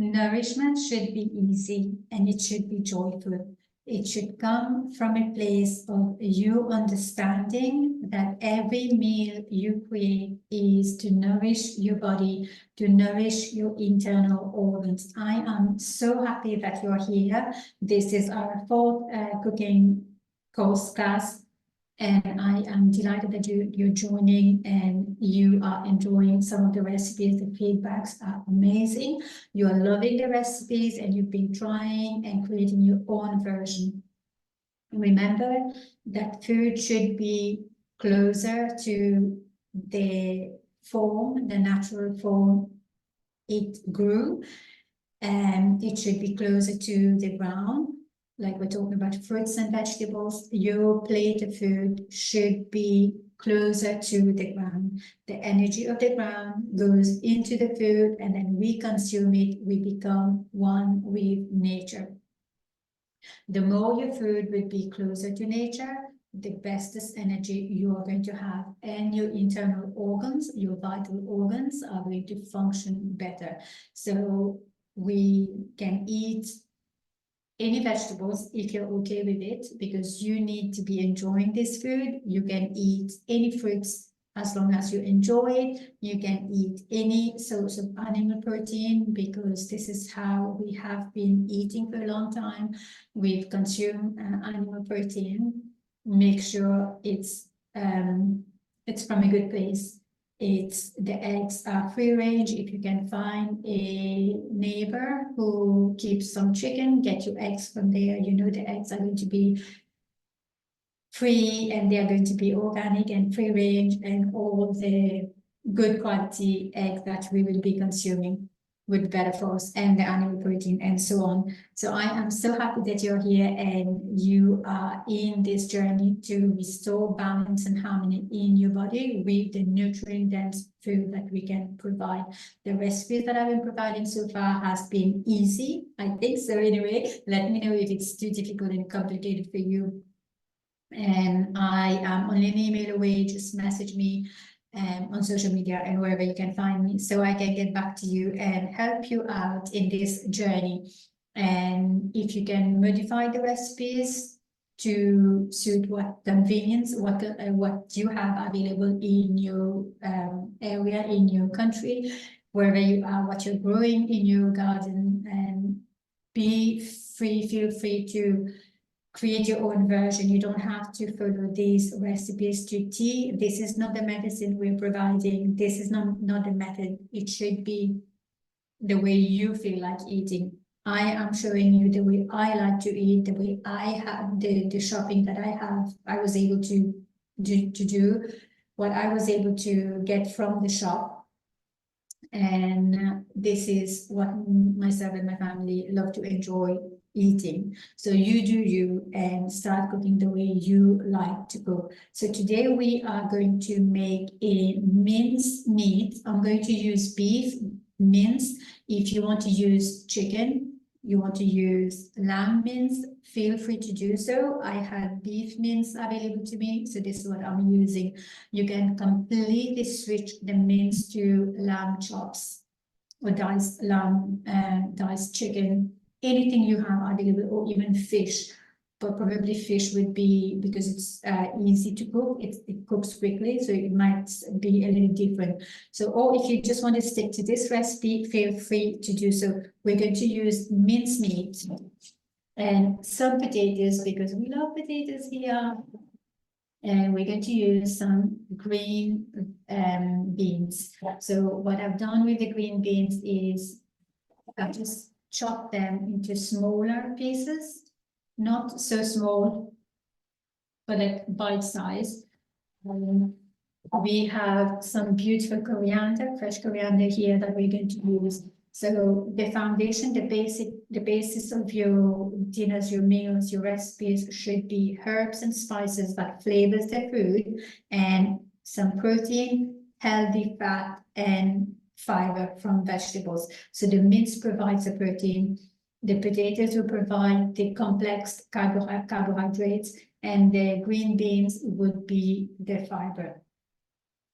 Nourishment should be easy and it should be joyful. It should come from a place of you understanding that every meal you create is to nourish your body, to nourish your internal organs. I am so happy that you're here. This is our fourth cooking course class. And I am delighted that you're joining and you are enjoying some of the recipes. The feedbacks are amazing. You are loving the recipes and you've been trying and creating your own version. Remember that food should be closer to the form, the natural form it grew, and it should be closer to the ground. Like we're talking about fruits and vegetables, your plate of food should be closer to the ground. The energy of the ground goes into the food and then we consume it, we become one with nature. The more your food would be closer to nature, the bestest energy you are going to have, and your internal organs, your vital organs are going to function better. So we can eat any vegetables if you're okay with it, because you need to be enjoying this food. You can eat any fruits as long as you enjoy it. You can eat any source of animal protein because this is how we have been eating for a long time. We've consumed animal protein. Make sure it's from a good place. The eggs are free range. If you can find a neighbor who keeps some chicken, get your eggs from there. You know the eggs are going to be free and they are going to be organic and free range, and all the good quality eggs that we will be consuming would be better for us, and the animal protein and so on. So I am so happy that you're here and you are in this journey to restore balance and harmony in your body with the nutrient-dense food that we can provide. The recipes that I've been providing so far has been easy, I think. So anyway, let me know if it's too difficult and complicated for you. And I am only an email away. Just message me on social media and wherever you can find me, so I can get back to you and help you out in this journey. And if you can modify the recipes to suit what convenience, what you have available in your area, in your country, wherever you are, what you're growing in your garden, and feel free to create your own version. You don't have to follow these recipes to T. This is not the medicine we're providing. This is not the method. It should be the way you feel like eating. I am showing you the way I like to eat, the way I have the shopping that I was able to do what I was able to get from the shop. And this is what myself and my family love to enjoy eating. So you do you and start cooking the way you like to cook. So today we are going to make a mince meat. I'm going to use beef mince. If you want to use chicken, you want to use lamb mince, feel free to do so. I had beef mince available to me, so this is what I'm using. You can completely switch the mince to lamb chops or diced lamb, diced chicken, anything you have available, or even fish. But probably fish would be, because it's easy to cook, it cooks quickly, so it might be a little different. So, or if you just want to stick to this recipe, feel free to do so. We're going to use mincemeat and some potatoes, because we love potatoes here. And we're going to use some green beans. So what I've done with the green beans is I've just chopped them into smaller pieces. Not so small, but like bite size. We have some beautiful coriander, fresh coriander here that we're going to use. So the foundation, the basis of your dinners, your meals, your recipes should be herbs and spices that flavors the food, and some protein, healthy fat, and fiber from vegetables. So the mince provides the protein. The potatoes will provide the complex carbohydrates, and the green beans would be the fiber.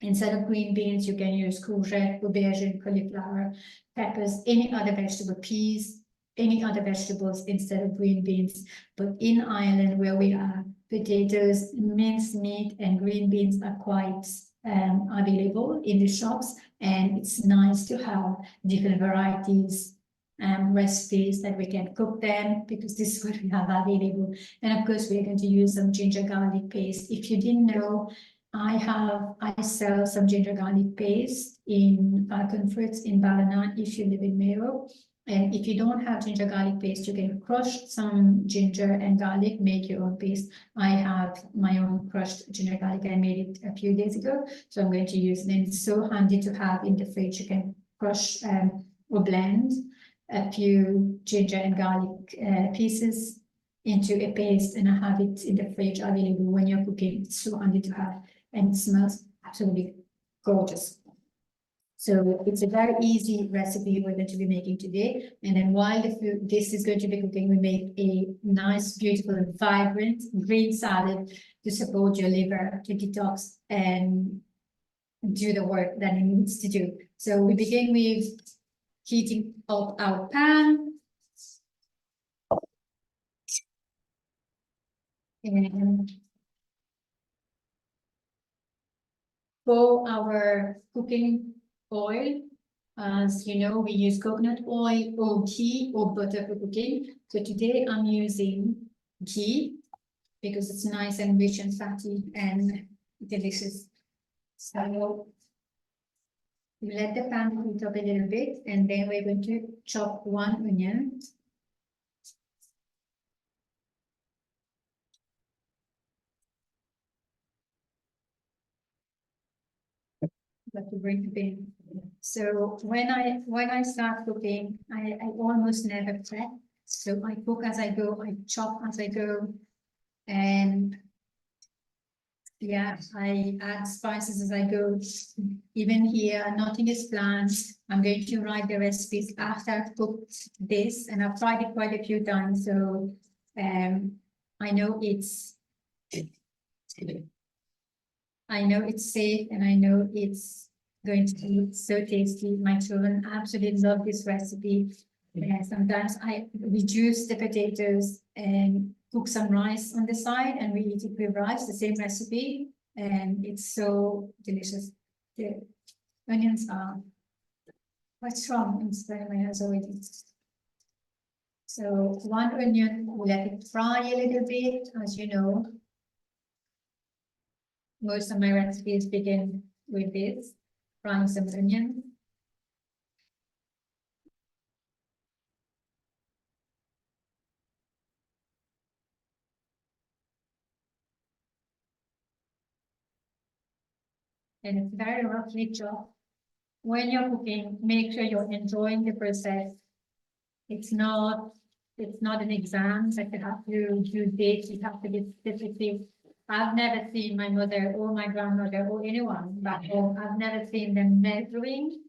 Instead of green beans, you can use courgette, aubergine, cauliflower, peppers, any other vegetable, peas, any other vegetables instead of green beans. But in Ireland, where we are, potatoes, minced meat, and green beans are quite available in the shops, and it's nice to have different varieties and recipes that we can cook them, because this is what we have available. And of course, we're going to use some ginger garlic paste. If you didn't know, I sell some ginger garlic paste in Falcon Fruits in Ballina if you live in Mayo. And if you don't have ginger garlic paste, you can crush some ginger and garlic, make your own paste. I have my own crushed ginger garlic. I made it a few days ago, so I'm going to use it. And it's so handy to have in the fridge. You can crush or blend a few ginger and garlic pieces into a paste, and I have it in the fridge available when you're cooking. It's so handy to have, and it smells absolutely gorgeous. So it's a very easy recipe we're going to be making today. And then while this is going to be cooking, we make a nice, beautiful, and vibrant green salad to support your liver, to detox and do the work that it needs to do. So we begin with heating up our pan. And for our cooking oil, as you know, we use coconut oil or ghee or butter for cooking. So today I'm using ghee because it's nice and rich and fatty and delicious. So we let the pan heat up a little bit, and then we're going to chop one onion. But to bring it in. So when I start cooking, I almost never prep. So I cook as I go, I chop as I go, and yeah, I add spices as I go. Even here, nothing is planned. I'm going to write the recipes after I've cooked this, and I've tried it quite a few times. So I know it's safe, and I know it's going to be so tasty. My children absolutely love this recipe. Sometimes I reduce the potatoes and cook some rice on the side, and we eat it with rice, the same recipe, and it's so delicious. The onions are quite strong in Spain, my husband already. So one onion, we let it fry a little bit, as you know. Most of my recipes begin with this, frying some onion. And it's very roughly chopped. When you're cooking, make sure you're enjoying the process. It's not an exam that you have to do this, you have to be specific. I've never seen my mother or my grandmother or anyone back home, I've never seen them measuring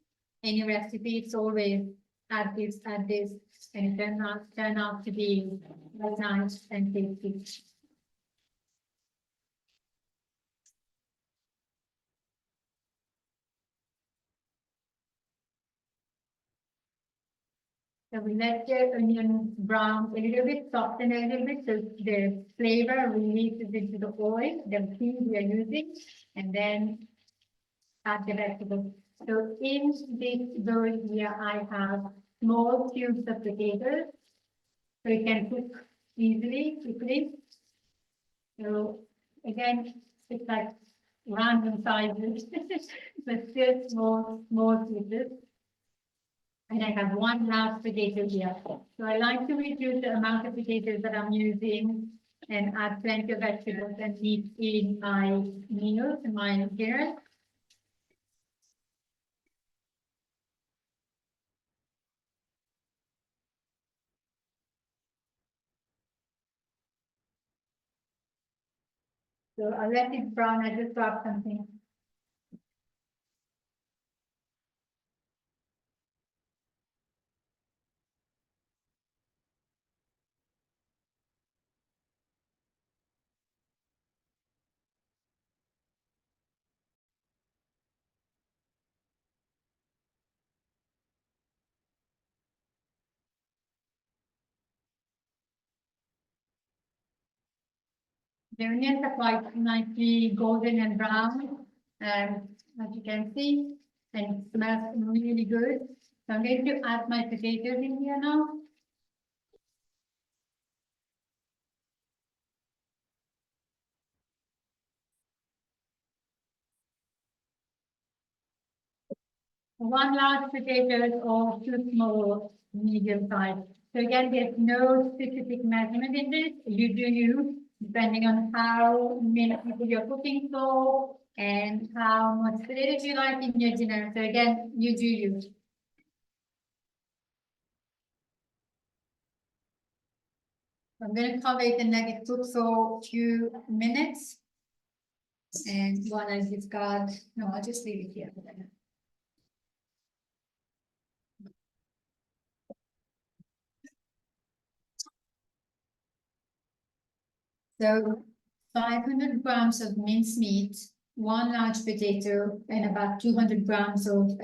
any recipe. It's always add this, and it turn out to be very nice and tasty. So we let the onion brown a little bit, soften a little bit, so the flavor releases into the oil, the tea we are using, and then add the vegetables. So in this bowl here, I have small cubes of potatoes, so you can cook easily, quickly. So again, it's like random sizes, but still small pieces. And I have one large potato here. So I like to reduce the amount of potatoes that I'm using and add plenty of vegetables and meat in my meals, in my dinner. So I'll let it brown. I just drop something. The onions are quite nicely golden and brown, as you can see, and it smells really good. So I'm going to add my potatoes in here now. One large potato or two small medium size. So again, there's no specific measurement in this. You do you, depending on how many people you're cooking for and how much potatoes you like in your dinner. So again, you do you. I'm going to cover it and let it cook for a few minutes. And while I discard, no, I'll just leave it here for a minute. So 500 grams of minced meat, one large potato, and about 200 grams of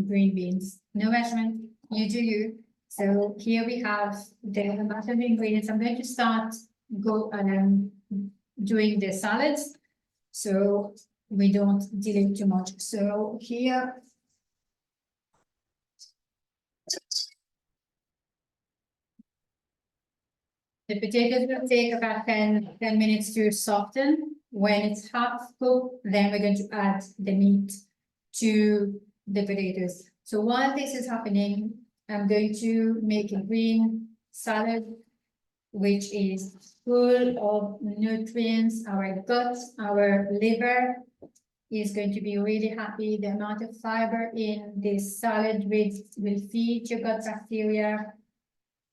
green beans. No measurement, you do you. So here we have the amount of ingredients. I'm going to start doing the salads, so we don't delay too much. So here, the potatoes will take about 10 minutes to soften. When it's half cooked, then we're going to add the meat to the potatoes. So while this is happening, I'm going to make a green salad, which is full of nutrients. Our gut, our liver is going to be really happy. The amount of fiber in this salad will feed your gut bacteria.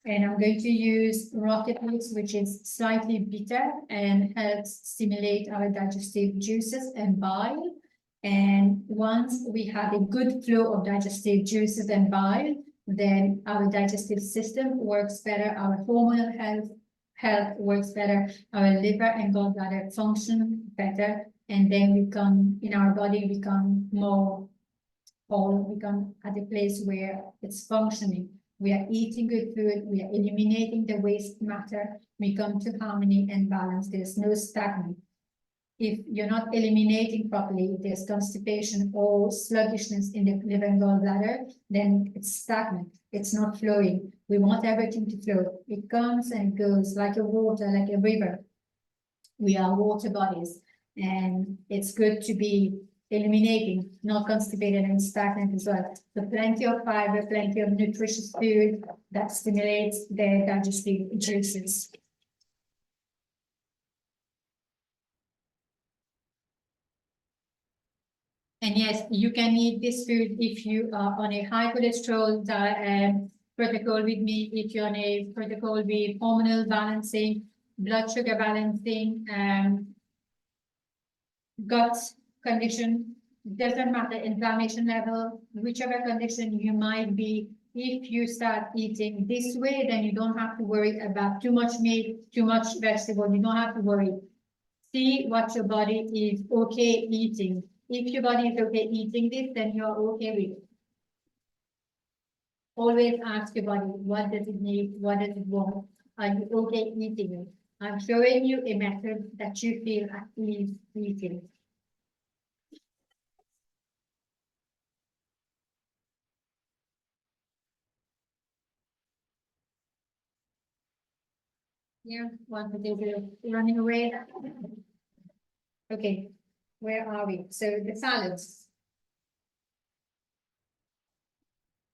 And I'm going to use rocket leaves, which is slightly bitter and helps stimulate our digestive juices and bile. And once we have a good flow of digestive juices and bile, then our digestive system works better, our hormonal health works better, our liver and gallbladder function better, and then we come in our body become more whole, become at a place where it's functioning. We are eating good food, we are eliminating the waste matter, we come to harmony and balance. There's no stagnant. If you're not eliminating properly, there's constipation or sluggishness in the liver and gallbladder, then it's stagnant, it's not flowing. We want everything to flow. It comes and goes like a water, like a river. We are water bodies, and it's good to be eliminating, not constipated and stagnant as well. So plenty of fiber, plenty of nutritious food that stimulates the digestive juices. And yes, you can eat this food if you are on a high cholesterol protocol with me, if you're on a protocol with hormonal balancing, blood sugar balancing, gut condition, doesn't matter, inflammation level, whichever condition you might be. If you start eating this way, then you don't have to worry about too much meat, too much vegetable. You don't have to worry. See what your body is okay eating. If your body is okay eating this, then you're okay with it. Always ask your body, what does it need? What does it want? Are you okay eating it? I'm showing you a method that you feel at ease eating. Yeah, one potato running away. Okay, where are we? So the salads.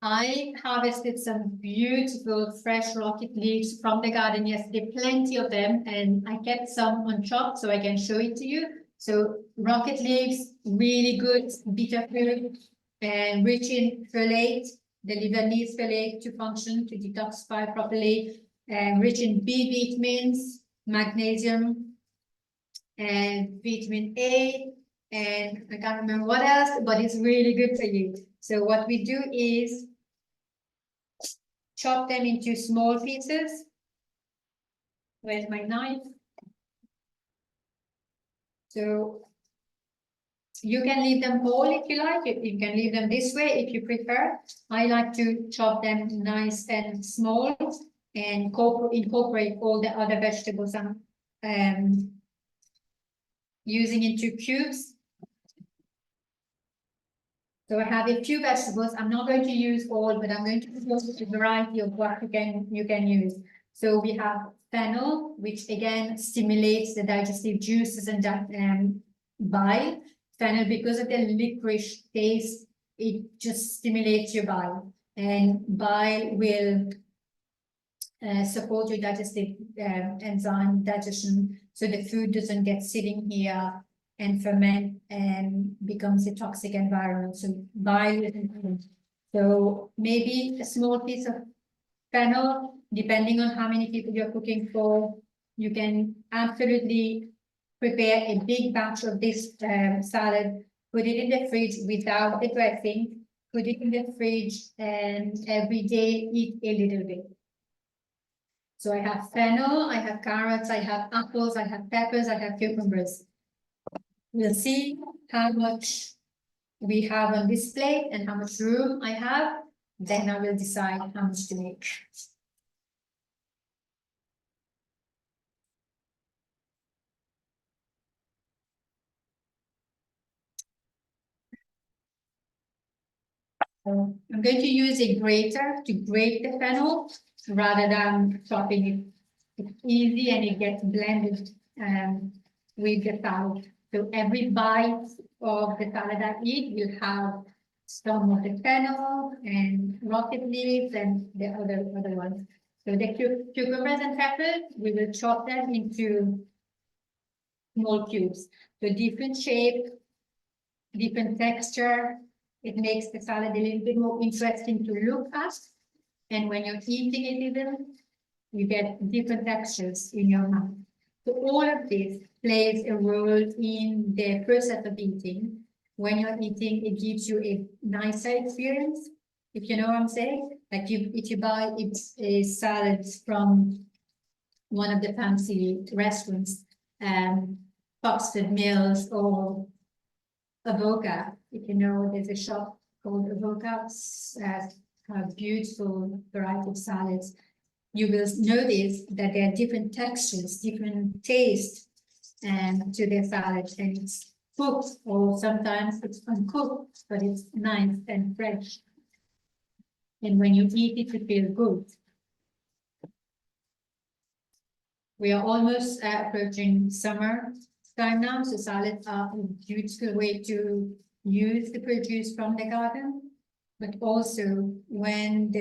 I harvested some beautiful fresh rocket leaves from the garden yesterday, plenty of them, and I kept some unchopped so I can show it to you. So rocket leaves, really good bitter food and rich in folate. The liver needs folate to function, to detoxify properly, and rich in B vitamins, magnesium, and vitamin A, and I can't remember what else, but it's really good for you. So what we do is chop them into small pieces. Where's my knife? So you can leave them whole if you like. You can leave them this way if you prefer. I like to chop them nice and small and incorporate all the other vegetables using into cubes. So I have a few vegetables. I'm not going to use all, but I'm going to use a variety of what you can use. So we have fennel, which again stimulates the digestive juices and bile. Fennel, because of the licorice taste, it just stimulates your bile, and bile will support your digestive enzyme digestion, so the food doesn't get sitting here and ferment and becomes a toxic environment. So bile is important. So maybe a small piece of fennel, depending on how many people you're cooking for. You can absolutely prepare a big batch of this salad, put it in the fridge without the dressing, put it in the fridge, and every day eat a little bit. So I have fennel, I have carrots, I have apples, I have peppers, I have cucumbers. We'll see how much we have on this plate and how much room I have. Then I will decide how much to make. So I'm going to use a grater to grate the fennel rather than chopping it. It's easy and it gets blended with the salad. So every bite of the salad I eat will have some of the fennel and rocket leaves and the other ones. So the cucumbers and peppers, we will chop them into small cubes. So different shape, different texture. It makes the salad a little bit more interesting to look at. And when you're eating it even, you get different textures in your mouth. So all of this plays a role in the process of eating. When you're eating, it gives you a nicer experience, if you know what I'm saying. Like if you buy a salad from one of the fancy restaurants, Foxford Mills or Avoca, if you know, there's a shop called Avoca, have beautiful variety of salads. You will notice that there are different textures, different tastes to their salad, and it's cooked or sometimes it's uncooked, but it's nice and fresh. And when you eat it, you feel good. We are almost approaching summer time now, so salads are a beautiful way to use the produce from the garden. But also when we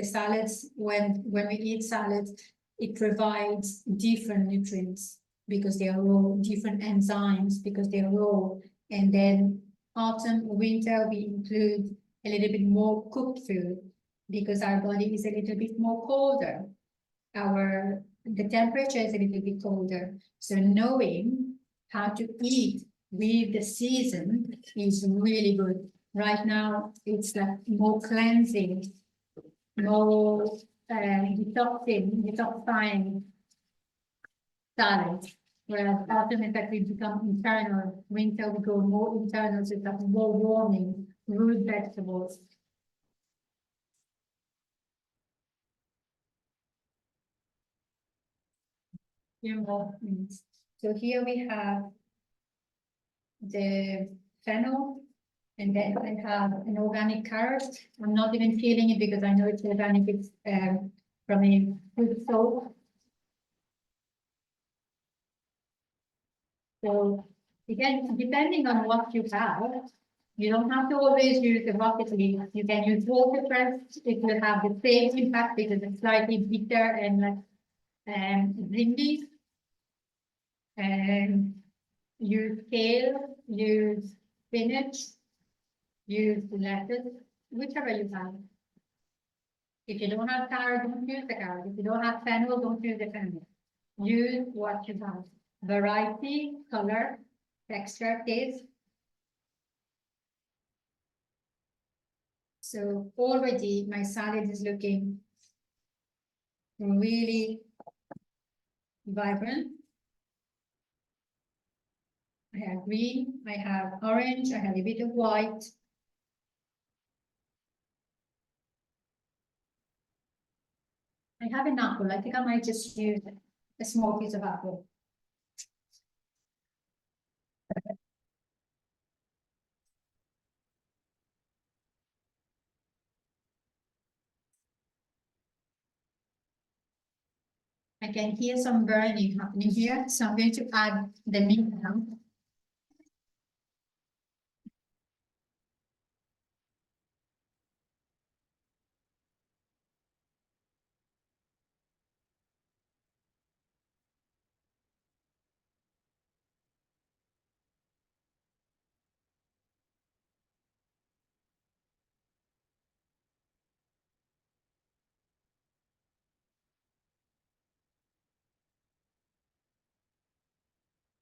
eat salads, it provides different nutrients because they are raw, different enzymes because they are raw. And then autumn, winter, we include a little bit more cooked food because our body is a little bit more colder. The temperature is a little bit colder. So knowing how to eat with the season is really good. Right now, it's like more cleansing, more detoxifying salad. Whereas autumn, in fact, we become internal. Winter, we go more internal, so it's like more warming, root vegetables. So here we have the fennel, and then I have an organic carrot. I'm not even peeling it because I know it's organic. It's from a food source. So again, depending on what you have, you don't have to always use the rocket leaf. You can use watercress. It will have the same impact because it's slightly bitter and like zingy. And use kale, use spinach, use lettuce, whichever you have. If you don't have carrot, don't use the carrot. If you don't have fennel, don't use the fennel. Use what you have. Variety, color, texture, taste. So already my salad is looking really vibrant. I have green, I have orange, I have a bit of white. I have an apple. I think I might just use a small piece of apple. I can hear some burning happening here, so I'm going to add the meat now.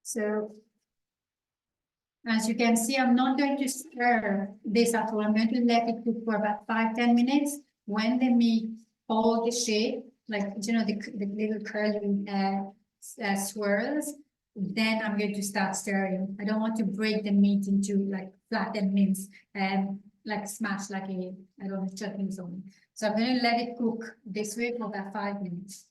So as you can see, I'm not going to stir this at all. I'm going to let it cook for about 5–10 minutes. When the meat hold the shape, like, you know, the little curly swirls, then I'm going to start stirring. I don't want to break the meat into like flattened mince and like smash like a, I don't know, chutney or something. So I'm going to let it cook this way for about 5 minutes.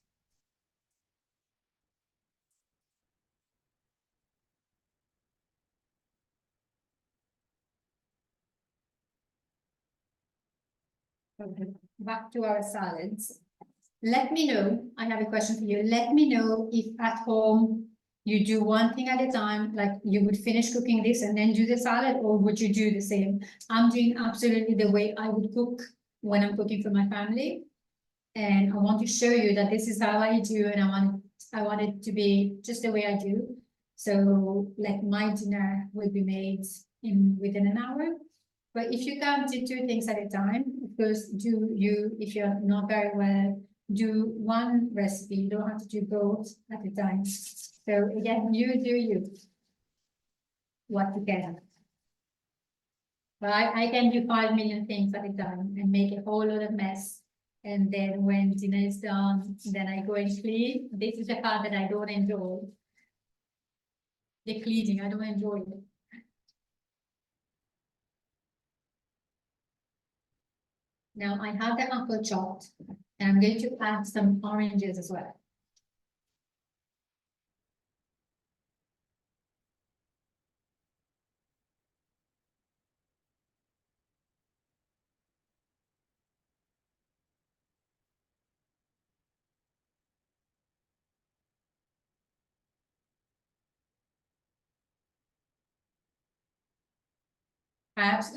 Okay. Back to our salads. Let me know, I have a question for you. Let me know if at home you do one thing at a time, like you would finish cooking this and then do the salad, or would you do the same? I'm doing absolutely the way I would cook when I'm cooking for my family. And I want to show you that this is how I do, and I want it to be just the way I do. So like my dinner will be made in within an hour. But if you can't do two things at a time, of course, if you're not very well, do one recipe. You don't have to do both at a time. So again, you do you what you can. But I can do 5 million things at a time and make a whole lot of mess. And then when dinner is done, then I go and clean. This is the part that I don't enjoy. The cleaning, I don't enjoy it. Now I have the apple chopped, and I'm going to add some oranges as well.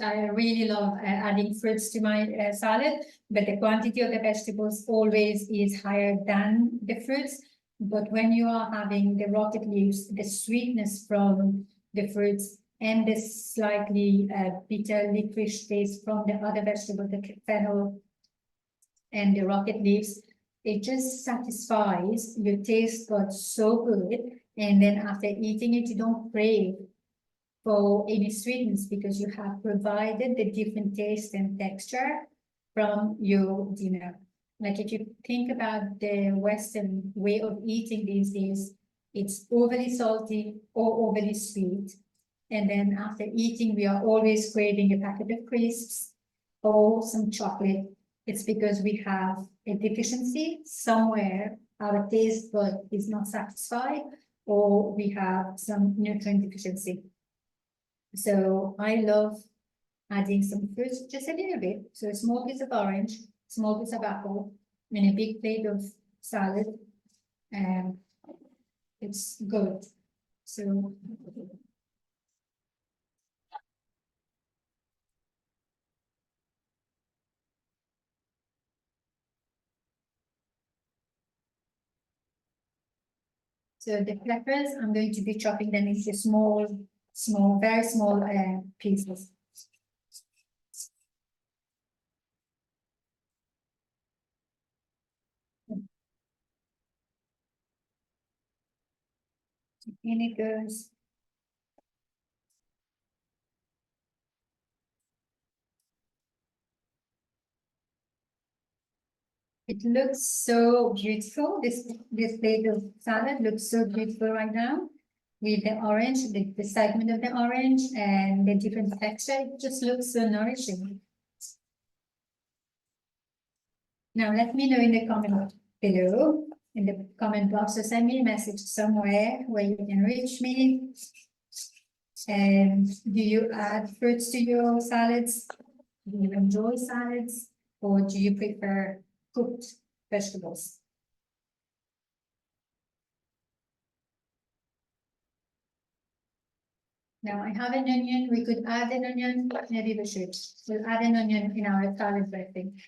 I really love adding fruits to my salad, but the quantity of the vegetables always is higher than the fruits. But when you are having the rocket leaves, the sweetness from the fruits and the slightly bitter licorice taste from the other vegetable, the fennel and the rocket leaves, it just satisfies your taste buds so good. And then after eating it, you don't crave for any sweetness because you have provided the different taste and texture from your dinner. Like if you think about the Western way of eating these days, it's overly salty or overly sweet. And then after eating, we are always craving a packet of crisps or some chocolate. It's because we have a deficiency somewhere, our taste bud is not satisfied, or we have some nutrient deficiency. So I love adding some fruits, just a little bit. So a small piece of orange, small piece of apple, and a big plate of salad. And it's good. So the peppers, I'm going to be chopping them into small, very small pieces. In it goes. It looks so beautiful. This plate of salad looks so beautiful right now with the orange, the segment of the orange and the different texture. It just looks so nourishing. Now let me know in the comment below, in the comment box, or send me a message somewhere where you can reach me. And do you add fruits to your salads? Do you enjoy salads, or do you prefer cooked vegetables? Now I have an onion. We could add an onion. Maybe we should. We'll add an onion in our salad dressing.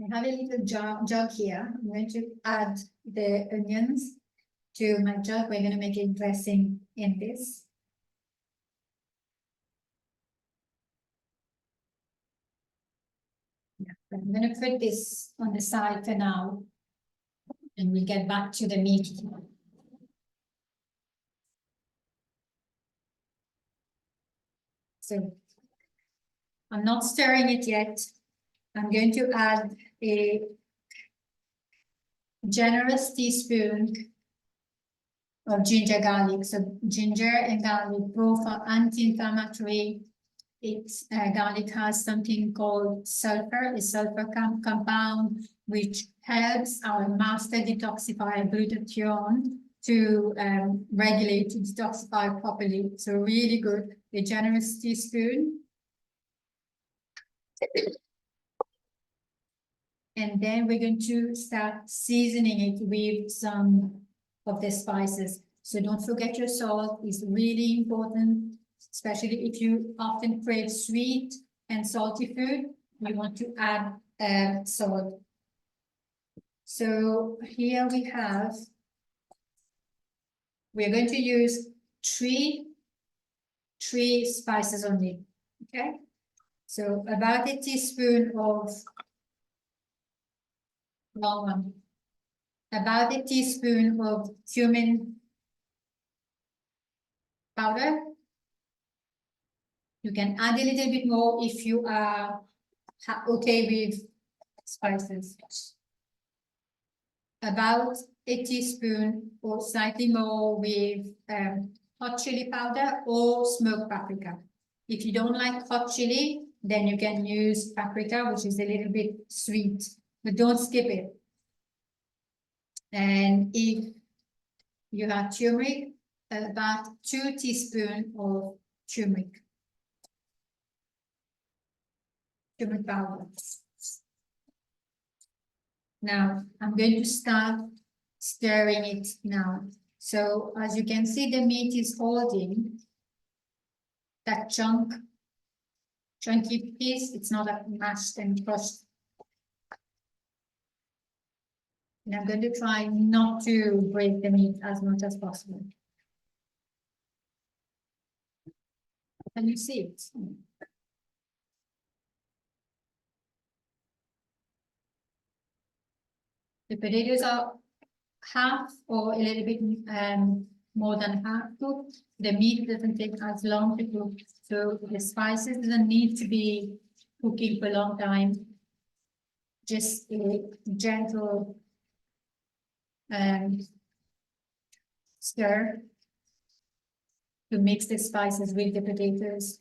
I have a little jug here. I'm going to add the onions to my jug. We're going to make a dressing in this. I'm going to put this on the side for now, and we'll get back to the meat. So I'm not stirring it yet. I'm going to add a generous teaspoon of ginger garlic. So ginger and garlic both are anti-inflammatory. Garlic has something called sulfur, a sulfur compound, which helps our master detoxifier glutathione to regulate, to detoxify properly. So really good. A generous teaspoon. And then we're going to start seasoning it with some of the spices. So don't forget your salt is really important, especially if you often crave sweet and salty food. You want to add salt. So here we're going to use three spices only, okay? So about a teaspoon of long one, about a teaspoon of cumin powder. You can add a little bit more if you are okay with spices. About a teaspoon or slightly more with hot chili powder or smoked paprika. If you don't like hot chili, then you can use paprika, which is a little bit sweet, but don't skip it. And if you have turmeric, about 2 teaspoons of turmeric powder. Now I'm going to start stirring it now. So as you can see, the meat is holding that chunky piece. It's not mashed and crushed. And I'm going to try not to break the meat as much as possible. Can you see it? The potatoes are half or a little bit more than half cooked. The meat doesn't take as long to cook, so the spices doesn't need to be cooking for a long time. Just a gentle stir to mix the spices with the potatoes.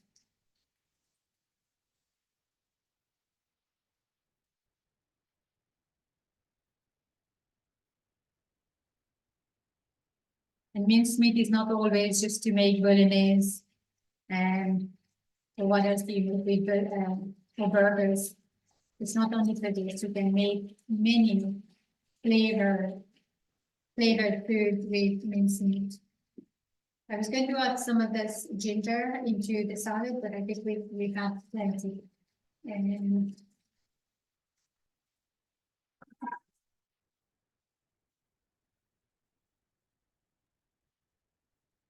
And minced meat is not always just to make bolognese or what else do you make with for burgers. It's not only for this, you can make many flavored food with minced meat. I was going to add some of this ginger into the salad, but I think we have plenty. And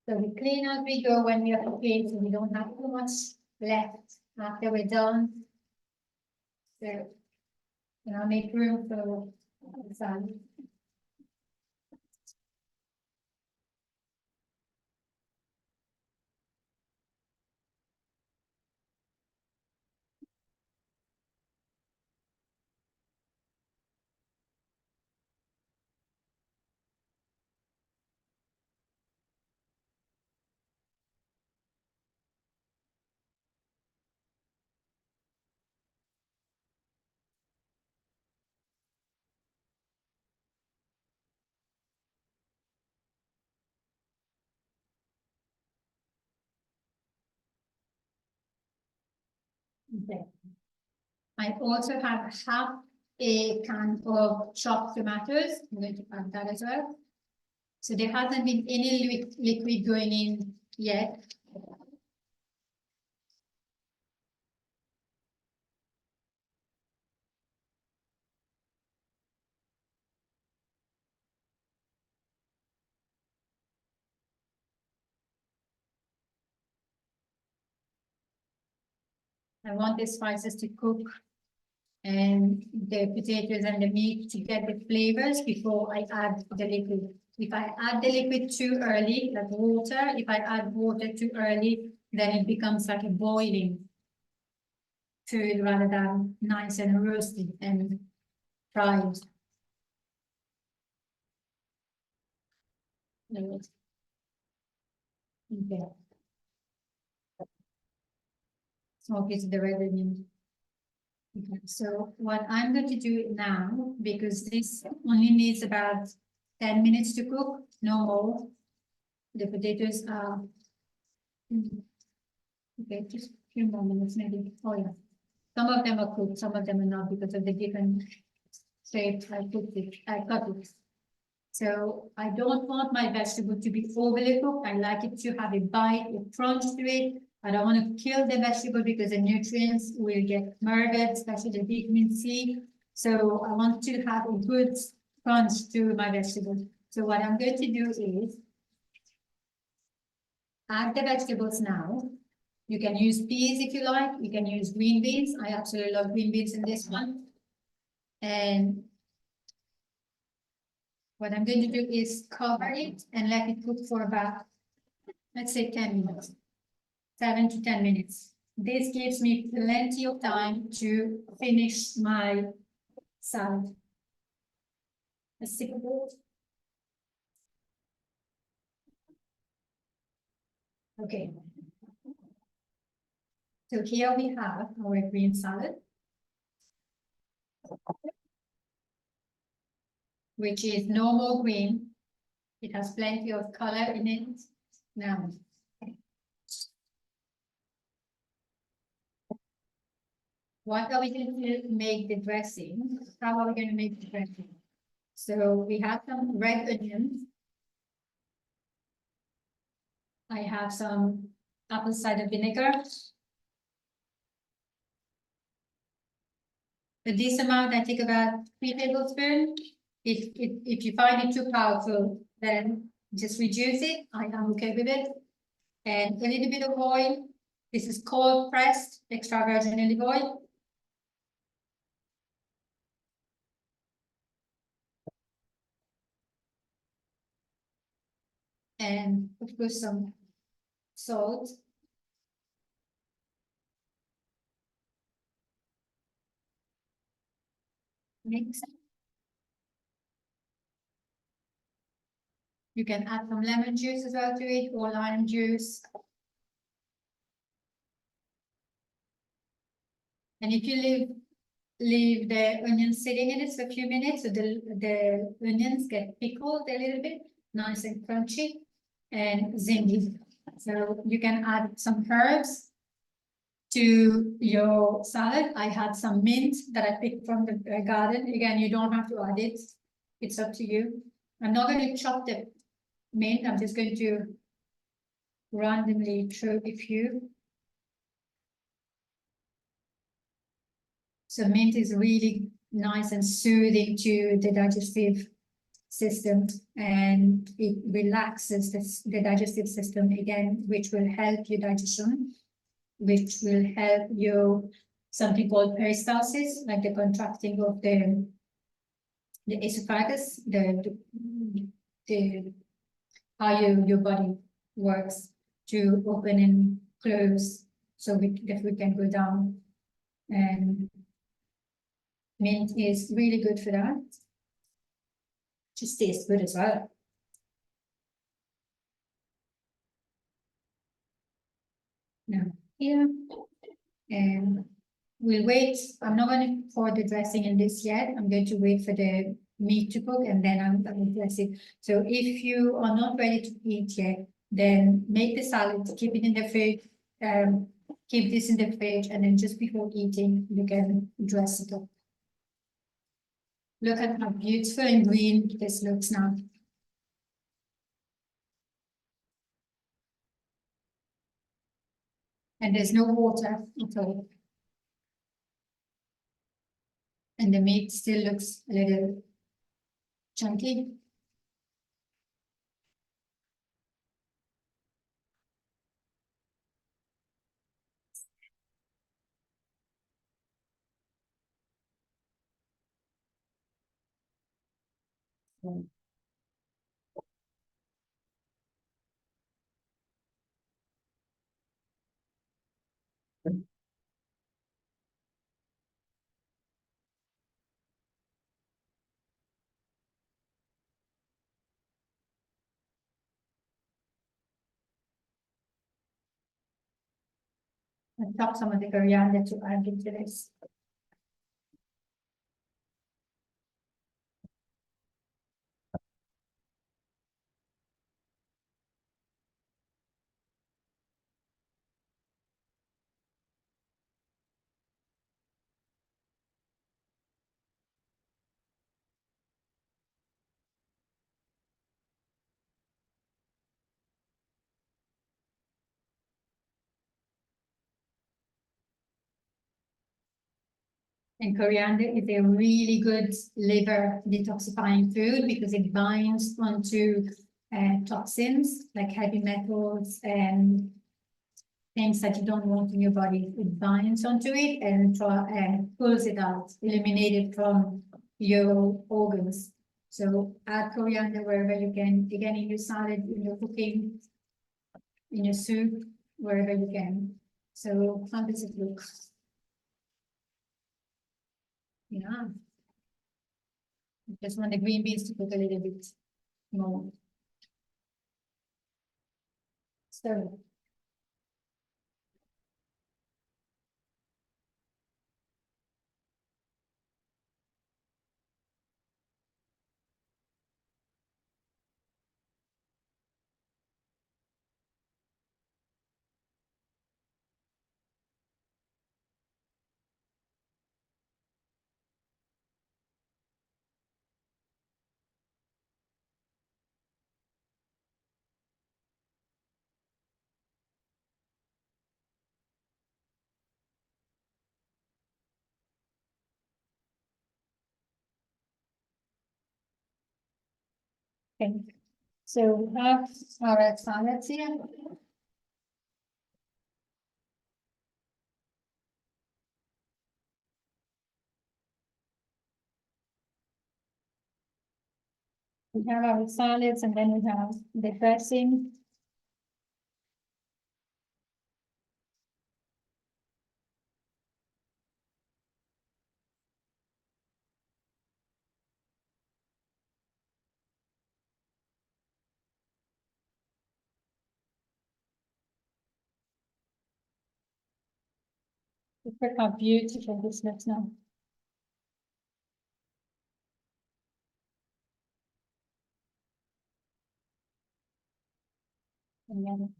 so we clean as we go when we are cooking, so we don't have too much left after we're done. So, and I'll make room for the salad. Okay. I also have half a can of chopped tomatoes. I'm going to add that as well. So there hasn't been any liquid going in yet. I want the spices to cook and the potatoes and the meat to get the flavors before I add the liquid. If I add the liquid too early, like water, if I add water too early, then it becomes like a boiling food rather than nice and roasted and fried. Okay. Smoke is the red onion. Okay, so what I'm going to do now, because this only needs about 10 minutes to cook, no more. The potatoes are, okay, just a few more minutes maybe. Oh yeah. Some of them are cooked, some of them are not because of the different shape I cooked it, I cut it. So I don't want my vegetable to be overly cooked. I like it to have a bite, a crunch to it. I don't want to kill the vegetable because the nutrients will get murdered, especially the vitamin C. So I want to have a good crunch to my vegetable. So what I'm going to do is add the vegetables now. You can use peas if you like. You can use green beans. I absolutely love green beans in this one. And what I'm going to do is cover it and let it cook for about, let's say 10 minutes, 7 to 10 minutes. This gives me plenty of time to finish my salad. A stick of it. Okay. So here we have our green salad, which is normal green. It has plenty of color in it. Now, what are we going to make the dressing? How are we going to make the dressing? So we have some red onions. I have some apple cider vinegar. For this amount, I take about 3 tablespoons. If you find it too powerful, then just reduce it. I am okay with it. And a little bit of oil. This is cold pressed extra virgin olive oil. And of course some salt. Mix. You can add some lemon juice as well to it or lime juice. And if you leave the onions sitting in it for a few minutes, so the onions get pickled a little bit, nice and crunchy and zingy. So you can add some herbs to your salad. I had some mint that I picked from the garden. Again, you don't have to add it. It's up to you. I'm not going to chop the mint. I'm just going to randomly throw a few. So mint is really nice and soothing to the digestive system, and it relaxes the digestive system again, which will help your digestion, which will help you something called peristalsis, like the contracting of the esophagus, the how your body works to open and close, so that we can go down. And mint is really good for that. Just tastes good as well. Now here, and we'll wait. I'm not going to pour the dressing in this yet. I'm going to wait for the meat to cook and then I'm going to dress it. So if you are not ready to eat yet, then make the salad, keep it in the fridge keep this in the fridge, and then just before eating, you can dress it up. Look at how beautiful and green this looks now. And there's no water at all. And the meat still looks a little chunky. And chop some of the coriander to add into this. And coriander is a really good liver detoxifying food because it binds onto toxins like heavy metals and things that you don't want in your body. It binds onto it and pulls it out, eliminate it from your organs. So add coriander wherever you can, again in your salad, in your cooking, in your soup, wherever you can. So how does it look? Yeah. Just want the green beans to cook a little bit more. So okay. So we have our salads here. We have our salads and then we have the dressing. Look how beautiful this looks now. And then,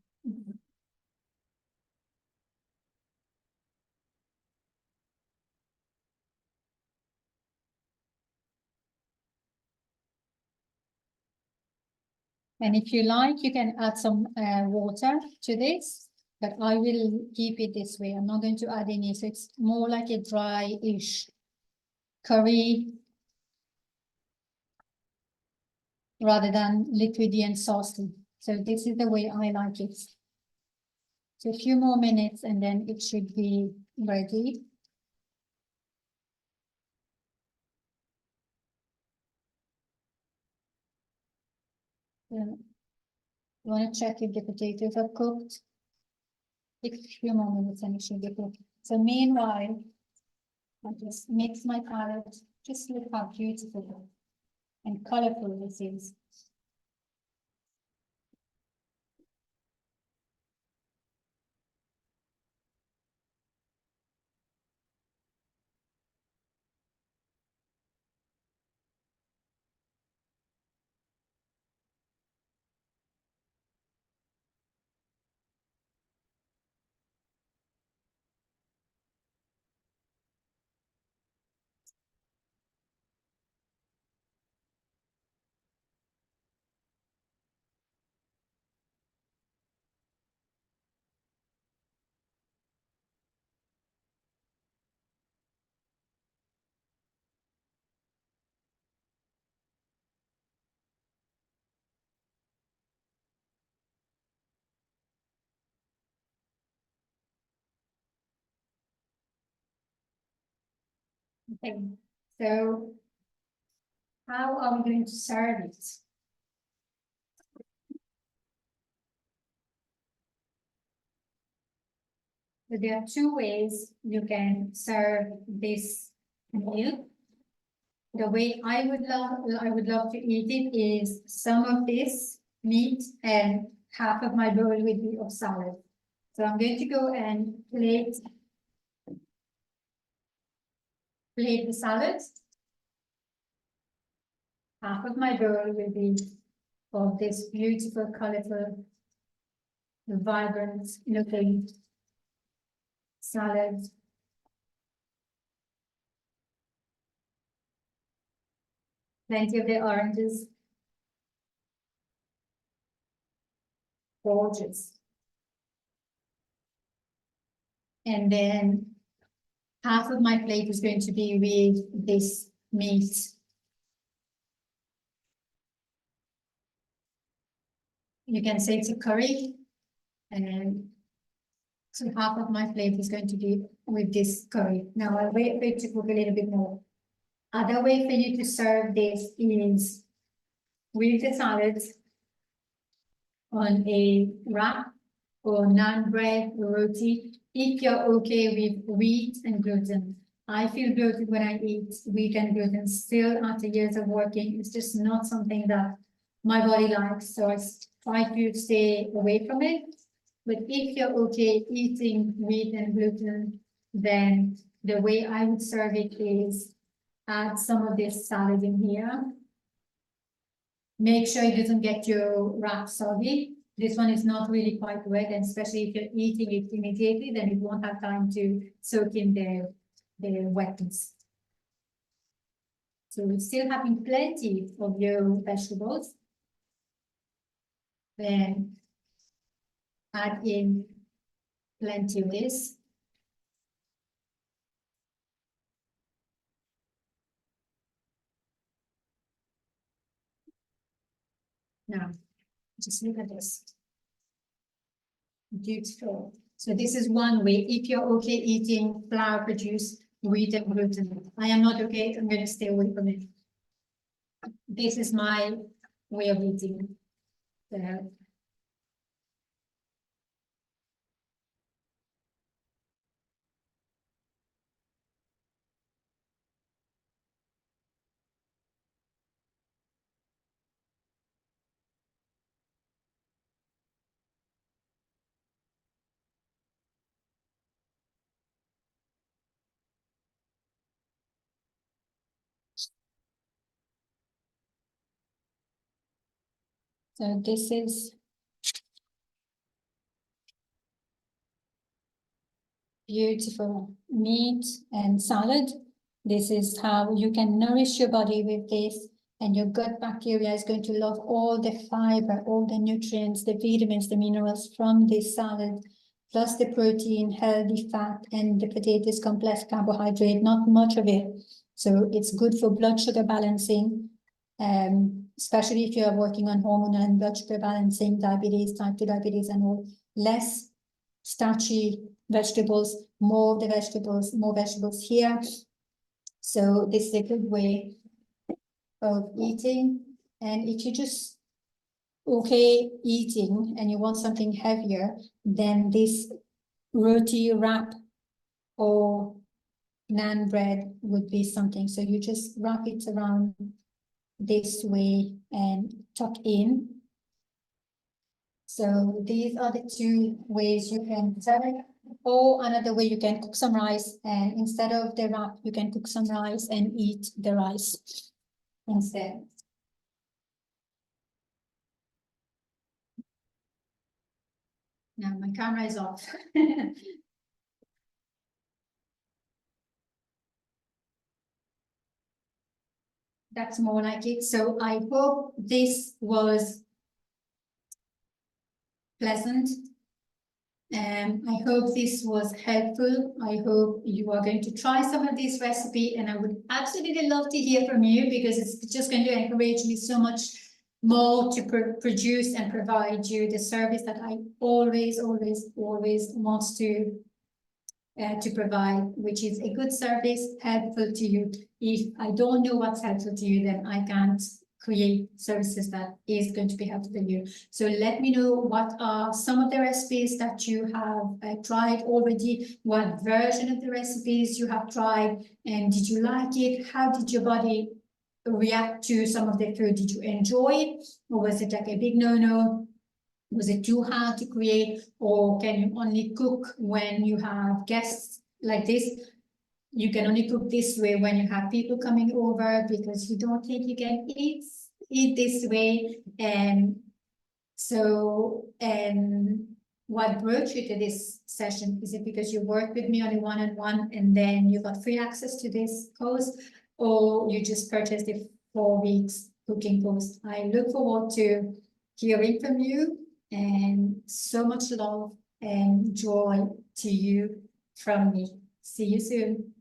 and if you like, you can add some water to this, but I will keep it this way. I'm not going to add any, so it's more like a dry-ish curry rather than liquidy and saucy. So this is the way I like it. So a few more minutes and then it should be ready. You want to check if the potatoes are cooked. Take a few more minutes and it should be cooked. So meanwhile, I just mix my palette. Just look how beautiful and colorful this is. Okay, so how are we going to serve it? So there are two ways you can serve this meal. The way I would love to eat it is some of this meat and half of my bowl would be of salad. So I'm going to go and plate the salad. Half of my bowl will be of this beautiful, colorful, vibrant looking salad. Plenty of the oranges. Gorgeous. And then half of my plate is going to be with this meat. You can say it's a curry. And so half of my plate is going to be with this curry. Now I'll wait for it to cook a little bit more. Other way for you to serve this is with the salad on a wrap or naan bread or roti, if you're okay with wheat and gluten. I feel bloated when I eat wheat and gluten still after years of working. It's just not something that my body likes, so I try to stay away from it. But if you're okay eating wheat and gluten, then the way I would serve it is add some of this salad in here. Make sure it doesn't get your wrap soggy. This one is not really quite wet, and especially if you're eating it immediately, then it won't have time to soak in the wetness. So we're still having plenty of your vegetables. Then add in plenty of this. Now, just look at this. Beautiful. So this is one way. If you're okay eating flour produced wheat and gluten, I am not okay. I'm going to stay away from it. This is my way of eating. So this is beautiful meat and salad. This is how you can nourish your body with this, and your gut bacteria is going to love all the fiber, all the nutrients, the vitamins, the minerals from this salad, plus the protein, healthy fat, and the potatoes complex carbohydrate, not much of it. So it's good for blood sugar balancing, especially if you're working on hormonal and blood sugar balancing, diabetes, type 2 diabetes, and all. Less starchy vegetables, more of the vegetables, more vegetables here. So this is a good way of eating. And if you just okay eating and you want something heavier, then this roti wrap or naan bread would be something. So you just wrap it around this way and tuck in. So these are the two ways you can serve it. Or another way, you can cook some rice, and instead of the wrap, you can cook some rice and eat the rice instead. Now my camera is off. That's more like it. So I hope this was pleasant. I hope this was helpful. I hope you are going to try some of this recipe, and I would absolutely love to hear from you, because it's just going to encourage me so much more to produce and provide you the service that I always want to to provide, which is a good service, helpful to you. If I don't know what's helpful to you, then I can't create services that is going to be helpful to you. So let me know what are some of the recipes that you have tried already, what version of the recipes you have tried, and did you like it? How did your body react to some of the food? Did you enjoy it, or was it like a big no-no? Was it too hard to create, or can you only cook when you have guests like this? You can only cook this way when you have people coming over, because you don't think you can eat this way. And so, what brought you to this session? Is it because you worked with me on a one-on-one and then you got free access to this course, or you just purchased a 4 weeks cooking course? I look forward to hearing from you, and so much love and joy to you from me. See you soon.